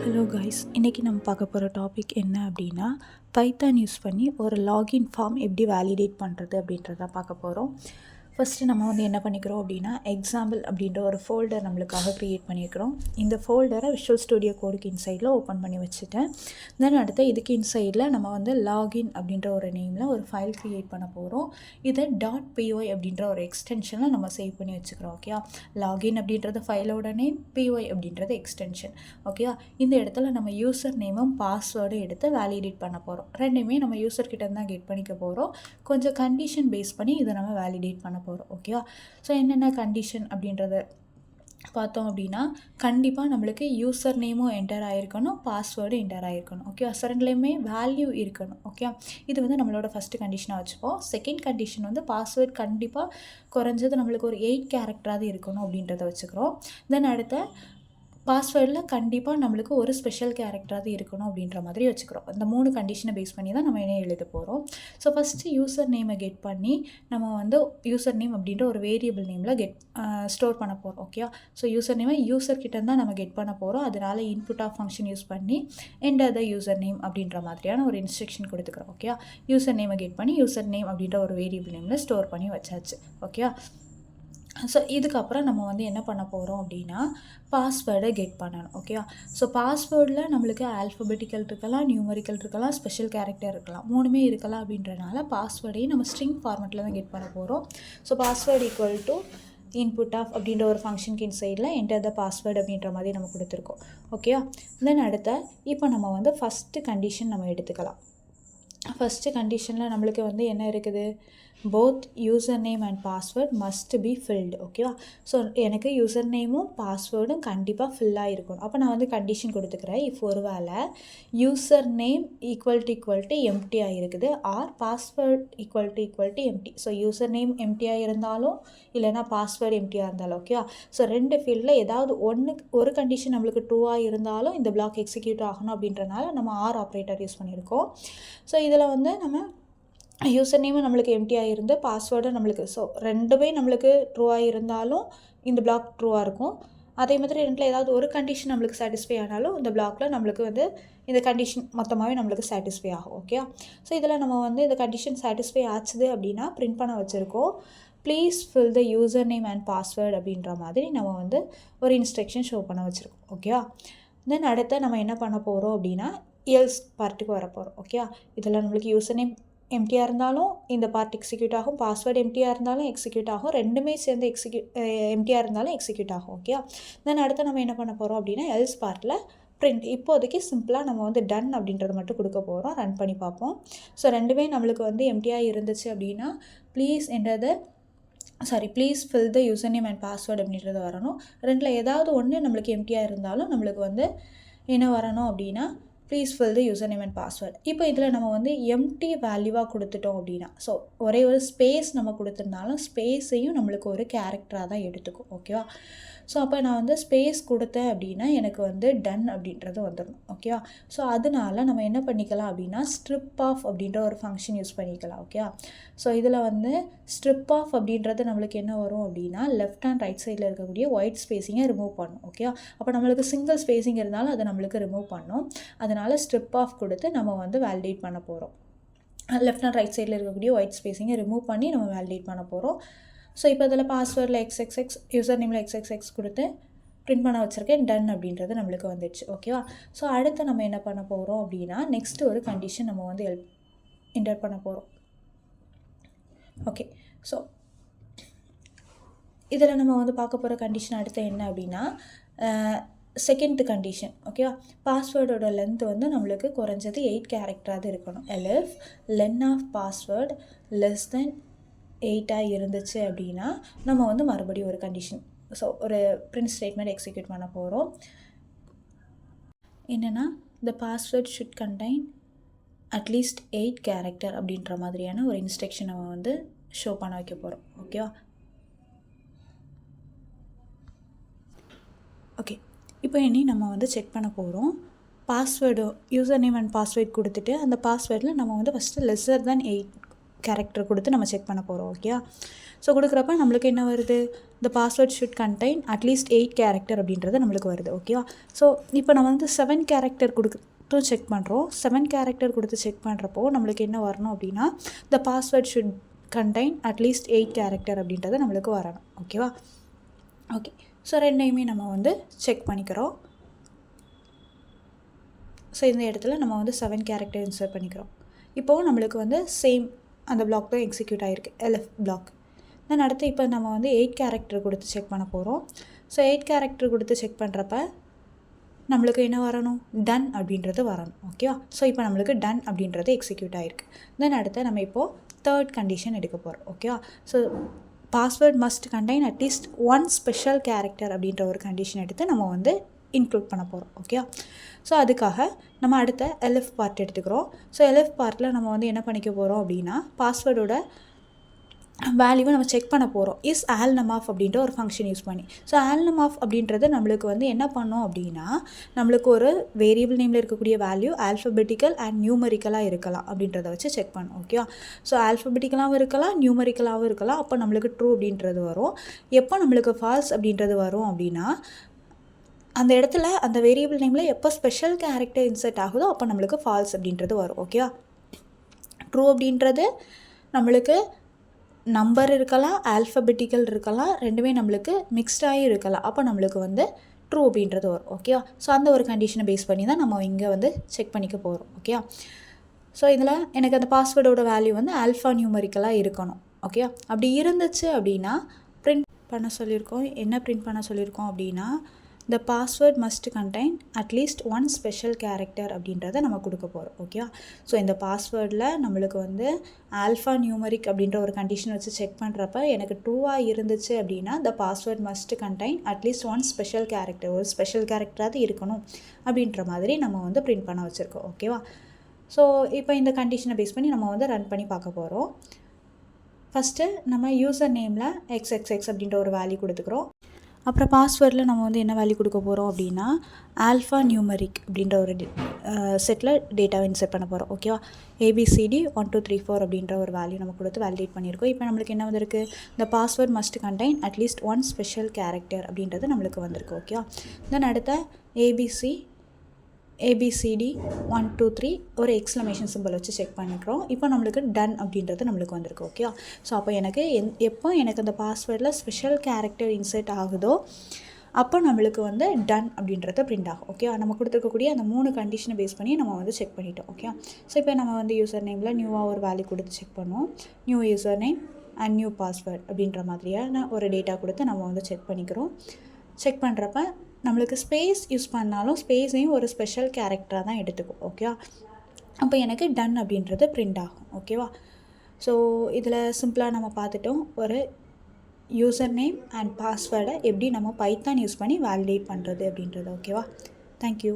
Hello guys, இன்றைக்கி நம்ம பார்க்க போகிற டாபிக் என்ன அப்படின்னா, பைத்தான் யூஸ் பண்ணி ஒரு லாகின் ஃபார்ம் எப்படி வேலிடேட் பண்ணுறது அப்படின்றத பார்க்க போகிறோம். ஃபஸ்ட்டு நம்ம வந்து என்ன பண்ணிக்கிறோம் அப்படின்னா, எக்ஸாம்பிள் அப்படின்ற ஒரு ஃபோல்டர் நம்மளுக்காக க்ரியேட் பண்ணியிருக்கிறோம். இந்த ஃபோல்டரை விஷுவல் ஸ்டுடியோ கோடுக்கு இன்சைடில் ஓப்பன் பண்ணி வச்சுட்டேன். தென் அடுத்து இதுக்கு இன்சைடில் நம்ம வந்து லாகின் அப்படின்ற ஒரு நேமில் ஒரு ஃபைல் க்ரியேட் பண்ண போகிறோம். இதை .py அப்படின்ற ஒரு எக்ஸ்டென்ஷனில் நம்ம சேவ் பண்ணி வச்சுக்கிறோம். ஓகே, லாகின் அப்படின்றது ஃபைலோட நேம், py அப்படின்றது எக்ஸ்டென்ஷன். ஓகே, இந்த இடத்துல நம்ம யூசர் நேமும் பாஸ்வேர்டும் எடுத்து வேலிடேட் பண்ண போகிறோம். ரெண்டுமே நம்ம யூசர்கிட்ட தான் கெட் பண்ணிக்க போகிறோம். கொஞ்சம் கண்டிஷன் பேஸ் பண்ணி இதை நம்ம வேலிடேட் பண்ண போகிறோம். ஓகேவா, ஸோ என்னென்ன கண்டிஷன் அப்படின்றத பார்த்தோம் அப்படின்னா, கண்டிப்பாக நம்மளுக்கு யூசர் நேமும் என்டர் ஆகிருக்கணும், பாஸ்வேர்டும் என்டர் ஆகிருக்கணும். ஓகே, ரெண்டுலேயுமே வேல்யூ இருக்கணும். ஓகே, இது வந்து நம்மளோட ஃபஸ்ட்டு கண்டிஷனாக வச்சுப்போம். செகண்ட் கண்டிஷன் வந்து பாஸ்வேர்ட் கண்டிப்பாக குறைஞ்சது நம்மளுக்கு ஒரு 8 கேரக்டராவது இருக்கணும் அப்படின்றத வச்சுக்கிறோம். தென் அடுத்த பாஸ்வேர்டில் கண்டிப்பாக நம்மளுக்கு ஒரு ஸ்பெஷல் கேரக்டராவது இருக்கணும் அப்படின்ற மாதிரி வச்சுக்கிறோம். இந்த 3 கண்டிஷனை பேஸ் பண்ணி தான் நம்ம என்ன எழுத போகிறோம். ஸோ ஃபஸ்ட்டு யூசர் நேமை கெட் பண்ணி நம்ம வந்து யூசர் நேம் அப்படின்ற ஒரு வேரியபிள் நேமில் ஸ்டோர் பண்ண போகிறோம். ஓகே, ஸோ யூசர் நேமை யூசர்கிட்ட தான் நம்ம கெட் பண்ண போகிறோம். அதனால் இன்புட் ஆஃப் ஃபங்க்ஷன் யூஸ் பண்ணி என்டர் த யூசர் நேம் அப்படின்ற மாதிரியான ஒரு இன்ஸ்ட்ரக்ஷன் கொடுத்துக்கிறோம். ஓகே, யூசர் நேமை கெட் பண்ணி யூசர் நேம் அப்படின்ற ஒரு வேரியபிள் நேமில் ஸ்டோர் பண்ணி வச்சாச்சு. ஓகே, ஸோ இதுக்கப்புறம் நம்ம வந்து என்ன பண்ண போகிறோம் அப்படின்னா, பாஸ்வேர்டை கெட் பண்ணணும். ஓகே, ஸோ பாஸ்வேர்டில் நம்மளுக்கு ஆல்ஃபபெட்டிக்கல் இருக்கலாம், நியூமரிக்கல் இருக்கலாம், ஸ்பெஷல் கேரக்டர் இருக்கலாம், 3மே இருக்கலாம். அப்படின்றனால பாஸ்வேர்டையும் நம்ம ஸ்ட்ரிங் ஃபார்மெட்டில் தான் கெட் பண்ண போகிறோம். So password equal to input of அப்படின்ற ஒரு ஃபங்க்ஷனுக்கு இன்சைடில் என்டர் த பாஸ்வேர்டு அப்படின்ற மாதிரி நம்ம கொடுத்துருக்கோம். ஓகே, தென் அடுத்த இப்போ நம்ம வந்து ஃபஸ்ட்டு கண்டிஷன் நம்ம எடுத்துக்கலாம். ஃபஸ்ட்டு கண்டிஷனில் நம்மளுக்கு வந்து என்ன இருக்குது, both user name and password must be filled. ஓகேவா, ஸோ எனக்கு யூசர் நேமும் பாஸ்வேர்டும் கண்டிப்பாக ஃபில்லாக இருக்கணும். அப்போ நான் வந்து கண்டிஷன் கொடுத்துக்கிறேன். இப்போ ஒரு வேளை யூசர் நேம் ஈக்குவல் டு எம்டியாக இருக்குது, or password equal to empty. So user name எம்டியாக இருந்தாலும் இல்லைனா பாஸ்வேர்டு எம்டியாக இருந்தாலும் ஓகேவா. ஸோ ரெண்டு ஃபீல்டில் ஏதாவது ஒரு கண்டிஷன் நம்மளுக்கு ட்ரூவாக இருந்தாலும் இந்த பிளாக் எக்ஸிக்யூட் ஆகணும். அப்படின்றனால நம்ம ஆர் ஆப்ரேட்டர் யூஸ் பண்ணியிருக்கோம். ஸோ இதில் வந்து நம்ம யூசர் நேமும் நம்மளுக்கு எம்டியாக இருந்து பாஸ்வேர்டும் நம்மளுக்கு, ஸோ ரெண்டுமே நம்மளுக்கு ட்ரூவாக இருந்தாலும் இந்த பிளாக் ட்ரூவாக இருக்கும். அதே மாதிரி ரெண்டில் ஏதாவது ஒரு கண்டிஷன் நம்மளுக்கு சாட்டிஸ்ஃபை ஆனாலும் இந்த பிளாக்ல நம்மளுக்கு வந்து இந்த கண்டிஷன் மொத்தமாகவே நம்மளுக்கு சாட்டிஸ்ஃபை ஆகும். ஓகே, ஸோ இதில் நம்ம வந்து இந்த கண்டிஷன் சாட்டிஸ்ஃபை ஆச்சுது அப்படின்னா பிரிண்ட் பண்ண வச்சுருக்கோம். Please fill the user name and password அப்படின்ற மாதிரி நம்ம வந்து ஒரு இன்ஸ்ட்ரக்ஷன் ஷோ பண்ண வச்சுருக்கோம். ஓகே, தென் அடுத்து நம்ம என்ன பண்ண போகிறோம் அப்படின்னா, எல்ஸ் பார்ட்டுக்கு வர போகிறோம். ஓகே, இதில் நம்மளுக்கு யூசர் நேம் எம்டியாக இருந்தாலும் இந்த பார்ட் எக்ஸிக்யூட் ஆகும், பாஸ்வேர்டு எம்டியாக இருந்தாலும் எக்ஸிக்யூட் ஆகும், ரெண்டுமே சேர்ந்து எம்டியாக இருந்தாலும் எக்ஸிக்யூட் ஆகும். ஓகே, தென் அடுத்து நம்ம என்ன பண்ண போகிறோம் அப்படின்னா, எல்ஸ் பார்ட்டில் பிரிண்ட். இப்போதைக்கு சிம்பிளாக நம்ம வந்து டன் அப்படின்றது மட்டும் கொடுக்க போகிறோம். ரன் பண்ணி பார்ப்போம். ஸோ ரெண்டுமே நம்மளுக்கு வந்து எம்டியாக இருந்துச்சு அப்படின்னா please fill the user name and password அப்படின்றது வரணும். ரெண்டில் ஏதாவது ஒன்று நம்மளுக்கு எம்டியாக இருந்தாலும் நம்மளுக்கு வந்து என்ன வரணும் அப்படின்னா, please fill the user name and password. இப்போ இதில் நம்ம வந்து எம்டி வேல்யூவாக கொடுத்துட்டோம் அப்படின்னா, ஸோ ஒரே ஒரு ஸ்பேஸ் நம்ம கொடுத்துருந்தாலும் ஸ்பேஸையும் நம்மளுக்கு ஒரு கேரக்டராக தான் எடுத்துக்கும். ஓகேவா, ஸோ அப்போ நான் வந்து ஸ்பேஸ் கொடுத்தேன் அப்படின்னா எனக்கு வந்து டன் அப்படின்றது வந்துடணும். ஓகேவா, ஸோ அதனால நம்ம என்ன பண்ணிக்கலாம் அப்படின்னா, ஸ்ட்ரிப் ஆஃப் அப்படின்ற ஒரு ஃபங்க்ஷன் யூஸ் பண்ணிக்கலாம். ஓகேவா, ஸோ இதில் வந்து ஸ்ட்ரிப் ஆஃப் அப்படின்றது நம்மளுக்கு என்ன வரும் அப்படின்னா, லெஃப்ட் அண்ட் ரைட் சைடில் இருக்கக்கூடிய ஒயிட் ஸ்பேஸிங்கை ரிமூவ் பண்ணும். ஓகேவா, அப்போ நம்மளுக்கு சிங்கிள் ஸ்பேஸிங் இருந்தாலும் அதை நம்மளுக்கு ரிமூவ் பண்ணும். அதனால் ஸ்ட்ரிப் ஆஃப் கொடுத்து நம்ம வந்து வேலிடேட் பண்ண போகிறோம். லெஃப்ட் அண்ட் ரைட் சைடில் இருக்கக்கூடிய ஒயிட் ஸ்பேஸிங்கை ரிமூவ் பண்ணி நம்ம வேலிடேட் பண்ண போகிறோம். ஸோ இப்போ இதில் பாஸ்வேர்டில் XXX, யூசர் நேமில் XXX கொடுத்து பிரிண்ட் பண்ண வச்சுருக்கேன். டன் அப்படின்றது நம்மளுக்கு வந்துடுச்சு. ஓகேவா, ஸோ அடுத்து நம்ம என்ன பண்ண போகிறோம் அப்படின்னா, நெக்ஸ்ட்டு ஒரு கண்டிஷன் நம்ம வந்து என்டர் பண்ண போகிறோம். ஓகே, ஸோ இதில் நம்ம வந்து பார்க்க போகிற கண்டிஷன் அடுத்து என்ன அப்படின்னா, செகண்ட் கண்டிஷன். ஓகேவா, பாஸ்வேர்டோட லென்த் வந்து நம்மளுக்கு குறைஞ்சது 8 கேரக்டராக இருக்கணும். Elif len of password less than 8 இருந்துச்சு அப்படின்னா நம்ம வந்து மறுபடியும் ஒரு கண்டிஷன், ஸோ ஒரு பிரிண்ட் ஸ்டேட்மெண்ட் எக்ஸிக்யூட் பண்ண போகிறோம். என்னென்னா, த பாஸ்வேர்ட் ஷுட் கண்டைன் அட்லீஸ்ட் 8 கேரக்டர் அப்படின்ற மாதிரியான ஒரு இன்ஸ்ட்ரக்ஷன் நம்ம வந்து ஷோ பண்ண வைக்க போகிறோம். ஓகேவா, ஓகே, இப்போ இனி நம்ம வந்து செக் பண்ண போகிறோம். Password user name and password கொடுத்துட்டு அந்த பாஸ்வேர்டில் நம்ம வந்து ஃபஸ்ட்டு லெஸ்ஸர் தென் 8 கேரக்டர் கொடுத்து நம்ம செக் பண்ண போகிறோம். ஓகே, ஸோ கொடுக்குறப்ப நம்மளுக்கு என்ன வருது, இந்த password should contain at least 8 character அப்படின்றது நம்மளுக்கு வருது. ஓகேவா, ஸோ இப்போ நம்ம வந்து 7 கேரக்டர் கொடுத்து செக் பண்ணுறோம். 7 கேரக்டர் கொடுத்து செக் பண்ணுறப்போ நம்மளுக்கு என்ன வரணும் அப்படின்னா, இந்த password should contain at least 8 character அப்படின்றது நம்மளுக்கு வரணும். ஓகேவா, ஓகே, ஸோ ரெண்டையுமே நம்ம வந்து செக் பண்ணிக்கிறோம். ஸோ இந்த இடத்துல நம்ம வந்து 7 கேரக்டர் இன்சர்ட் பண்ணிக்கிறோம். இப்போது நம்மளுக்கு வந்து சேம் அந்த பிளாக் தான் எக்ஸிக்யூட் ஆகிருக்கு, LF பிளாக். தென் அடுத்து இப்போ நம்ம வந்து 8 கேரக்டர் கொடுத்து செக் பண்ண போகிறோம். ஸோ 8 கேரக்டர் கொடுத்து செக் பண்ணுறப்ப நம்மளுக்கு என்ன வரணும், டன் அப்படின்றது வரணும். ஓகேவா, ஸோ இப்போ நம்மளுக்கு டன் அப்படின்றது எக்ஸிக்யூட் ஆகிருக்கு. தென் அடுத்து நம்ம இப்போது தேர்ட் கண்டிஷன் எடுக்க போகிறோம். ஓகேவா, so password must contain at least 1 special character அப்படின்ற ஒரு கண்டிஷன் எடுத்து நம்ம வந்து இன்க்ளூட் பண்ண போகிறோம். ஓகேவா, ஸோ அதுக்காக நம்ம அடுத்த LF பார்ட் எடுத்துக்கிறோம். ஸோ LF பார்ட்டில் நம்ம வந்து என்ன பண்ணிக்க போகிறோம் அப்படின்னா, பாஸ்வேர்டோட வேல்யூவை நம்ம செக் பண்ண போகிறோம். இஸ் ALNAMOF அப்படின்ற ஒரு ஃபங்க்ஷன் யூஸ் பண்ணி. ஸோ ALNAMOF அப்படின்றது நம்மளுக்கு வந்து என்ன பண்ணோம் அப்படின்னா, நம்மளுக்கு ஒரு வேரியபிள் நேமில் இருக்கக்கூடிய வேல்யூ ஆல்ஃபபெட்டிக்கல் அண்ட் நியூமரிக்கலாக இருக்கலாம் அப்படின்றத வச்சு செக் பண்ணோம். ஓகேவா, ஸோ ஆல்ஃபபெட்டிக்கலாகவும் இருக்கலாம், நியூமரிக்கலாகவும் இருக்கலாம். அப்போ நம்மளுக்கு ட்ரூ அப்படின்றது வரும். எப்போ நம்மளுக்கு ஃபால்ஸ் அப்படின்றது வரும் அப்படின்னா, அந்த இடத்துல அந்த வேரியபிள் நேமில் எப்போ ஸ்பெஷல் கேரக்டர் இன்சர்ட் ஆகுதோ அப்போ நம்மளுக்கு ஃபால்ஸ் அப்படின்றது வரும். ஓகேவா, ட்ரூ அப்படின்றது நம்மளுக்கு நம்பர் இருக்கலாம், ஆல்ஃபபெட்டிக்கல் இருக்கலாம், ரெண்டுமே நம்மளுக்கு மிக்ஸ்டாகி இருக்கலாம். அப்போ நம்மளுக்கு வந்து ட்ரூ அப்படின்றது வரும். ஓகேவா, ஸோ அந்த ஒரு கண்டிஷனை பேஸ் பண்ணி தான் நம்ம இங்கே வந்து செக் பண்ணிக்க போகிறோம். ஓகேவா, ஸோ இதில் எனக்கு அந்த பாஸ்வேர்டோட வேல்யூ வந்து ஆல்ஃபா நியூமரிக்கலாக இருக்கணும். ஓகேவா, அப்படி இருந்துச்சு அப்படின்னா பிரிண்ட் பண்ண சொல்லியிருக்கோம். என்ன பிரிண்ட் பண்ண சொல்லியிருக்கோம் அப்படின்னா, the password must contain at least 1 special character அப்படின்றத நம்ம கொடுக்க போகிறோம். ஓகேவா, ஸோ இந்த பாஸ்வேர்டில் நம்மளுக்கு வந்து ஆல்ஃபா நியூமரிக் அப்படின்ற ஒரு கண்டிஷன் வச்சு செக் பண்ணுறப்ப எனக்கு ட்ரூவாக இருந்துச்சு அப்படின்னா the password must contain at least 1 special character, ஒரு ஸ்பெஷல் கேரக்டராவது இருக்கணும் அப்படின்ற மாதிரி நம்ம வந்து பிரிண்ட் பண்ண வச்சுருக்கோம். ஓகேவா, ஸோ இப்போ இந்த கண்டிஷனை பேஸ் பண்ணி நம்ம வந்து ரன் பண்ணி பார்க்க போகிறோம். ஃபஸ்ட்டு நம்ம யூசர் நேமில் XXX அப்படின்ற ஒரு வேல்யூ கொடுத்துக்கிறோம். அப்புறம் பாஸ்வேர்டில் நம்ம வந்து என்ன வேல்யூ கொடுக்க போகிறோம் அப்படின்னா, ஆல்ஃபா நியூமரிக் அப்படின்ற ஒரு செட்டில் டேட்டாவை இன்சர்ட் பண்ண போகிறோம். ஓகேவா, ABCD 1 2 3 4 அப்படின்ற ஒரு வேல்யூ நம்ம கொடுத்து வேலிடேட் பண்ணியிருக்கோம். இப்போ நம்மளுக்கு என்ன வந்திருக்கு, இந்த password must contain at least 1 special character அப்படின்றது நம்மளுக்கு வந்திருக்கு. ஓகேவா, தென் அடுத்த ABCD 1 2 3 ஒரு எக்ஸ்க்ளமேஷன் சிம்பிள் வச்சு செக் பண்ணிக்கிறோம். இப்போ நம்மளுக்கு டன் அப்படின்றது நம்மளுக்கு வந்திருக்கு. ஓகேவா, ஸோ அப்போ எனக்கு எப்போ எனக்கு அந்த பாஸ்வேர்டில் ஸ்பெஷல் கேரக்டர் இன்சர்ட் ஆகுதோ அப்போ நம்மளுக்கு வந்து டன் அப்படின்றத பிரிண்ட் ஆகும். ஓகேவா, நம்ம கொடுத்துருக்கக்கூடிய அந்த 3 கண்டிஷனை பேஸ் பண்ணி நம்ம வந்து செக் பண்ணிட்டோம். ஓகே, ஸோ இப்போ நம்ம வந்து யூசர் நேமில் நியூவாக ஒரு வேல்யூ கொடுத்து செக் பண்ணுவோம். New user name and new password அப்படின்ற மாதிரியான ஒரு டேட்டா கொடுத்து நம்ம வந்து செக் பண்ணிக்கிறோம். செக் பண்ணுறப்ப நம்மளுக்கு ஸ்பேஸ் யூஸ் பண்ணாலும் ஸ்பேஸையும் ஒரு ஸ்பெஷல் கேரக்டராக தான் எடுத்துக்கும். ஓகேவா, அப்போ எனக்கு டன் அப்படின்றது பிரிண்ட் ஆகும். ஓகேவா, ஸோ இதில் சிம்பிளாக நம்ம பார்த்துட்டோம் ஒரு யூசர் நேம் அண்ட் பாஸ்வேர்டை எப்படி நம்ம பைத்தான் யூஸ் பண்ணி வேலிடேட் பண்ணுறது அப்படின்றது. ஓகேவா, தேங்க்யூ.